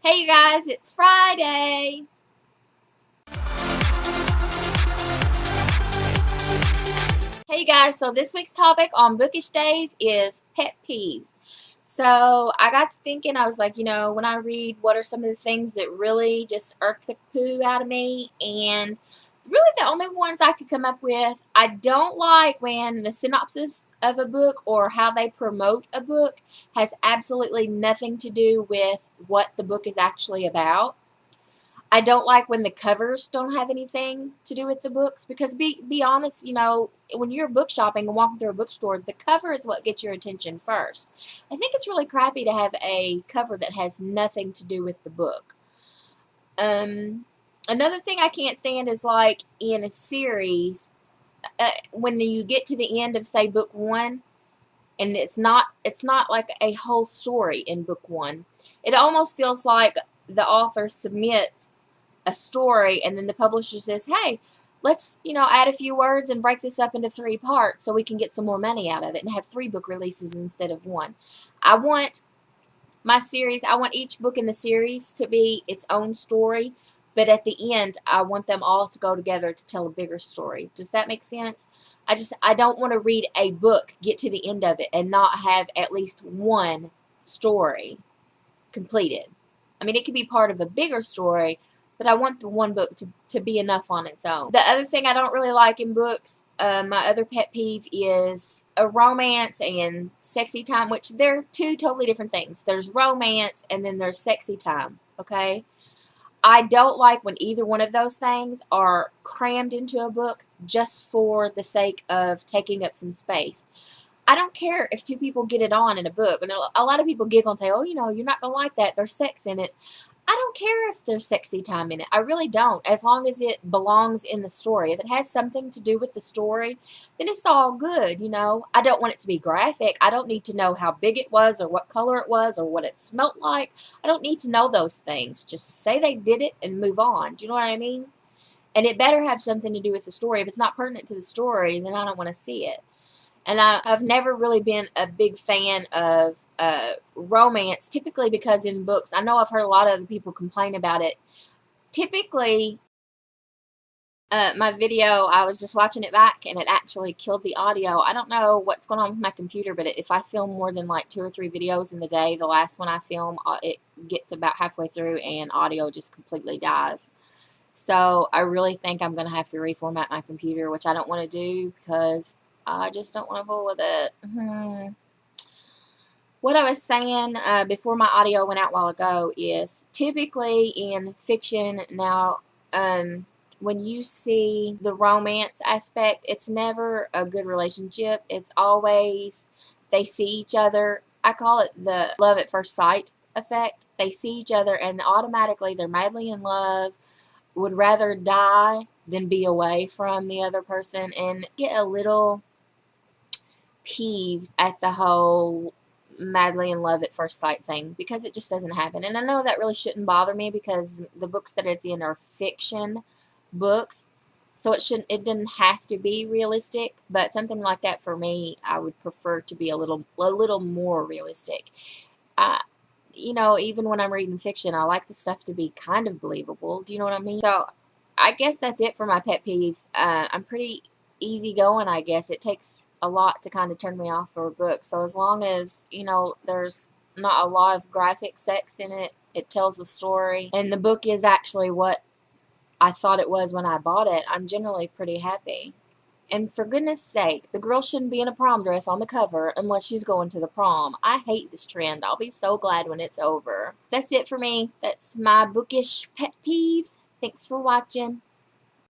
Hey you guys, it's Friday. Hey you guys, so this week's topic on Bookish Days is pet peeves. So I got to thinking, I was like, when I read, what are some of the things that really just irk the poo out of me? And really the only ones I could come up with, I don't like when the synopsis of a book or how they promote a book has absolutely nothing to do with what the book is actually about. I don't like when the covers don't have anything to do with the books because be honest, when you're book shopping and walking through a bookstore, the cover is what gets your attention first. I think it's really crappy to have a cover that has nothing to do with the book. Um, Another thing I can't stand is like in a series, when you get to the end of say book one, and it's not like a whole story in book one. It almost feels like the author submits a story and then the publisher says, hey, let's add a few words and break this up into 3 parts so we can get some more money out of it and have 3 book releases instead of one. I want each book in the series to be its own story, but at the end I want them all to go together to tell a bigger story. Does that make sense? I don't want to read a book, get to the end of it, and not have at least one story completed. I mean, it could be part of a bigger story, but I want the one book to be enough on its own. The other thing I don't really like in books, my other pet peeve is a romance and sexy time, which they're two totally different things. There's romance and then there's sexy time, okay? I don't like when either one of those things are crammed into a book just for the sake of taking up some space. I don't care if 2 people get it on in a book. And a lot of people giggle and say, oh, you're not going to like that. There's sex in it. I don't care if there's sexy time in it. I really don't. As long as it belongs in the story. If it has something to do with the story, then it's all good. I don't want it to be graphic. I don't need to know how big it was or what color it was or what it smelt like. I don't need to know those things. Just say they did it and move on. Do you know what I mean? And it better have something to do with the story. If it's not pertinent to the story, then I don't want to see it. And I've never really been a big fan of romance, typically because in books, I know I've heard a lot of other people complain about it. Typically, my video, I was just watching it back and it actually killed the audio. I don't know what's going on with my computer, but if I film more than like 2 or 3 videos in the day, the last one I film, it gets about halfway through and audio just completely dies. So I really think I'm going to have to reformat my computer, which I don't want to do because I just don't want to fool with it. What I was saying before my audio went out a while ago is typically in fiction now, when you see the romance aspect, it's never a good relationship. It's always they see each other. I call it the love at first sight effect. They see each other and automatically they're madly in love, would rather die than be away from the other person, and get a little peeved at the whole madly in love at first sight thing because it just doesn't happen. And I know that really shouldn't bother me because the books that it's in are fiction books, so it didn't have to be realistic, but something like that for me, I would prefer to be a little more realistic. I, even when I'm reading fiction, I like the stuff to be kind of believable. Do you know what I mean? So I guess that's it for my pet peeves. I'm pretty easygoing, I guess. It takes a lot to kind of turn me off for a book. So as long as, there's not a lot of graphic sex in it, it tells a story, and the book is actually what I thought it was when I bought it, I'm generally pretty happy. And for goodness sake, the girl shouldn't be in a prom dress on the cover unless she's going to the prom. I hate this trend. I'll be so glad when it's over. That's it for me. That's my bookish pet peeves. Thanks for watching.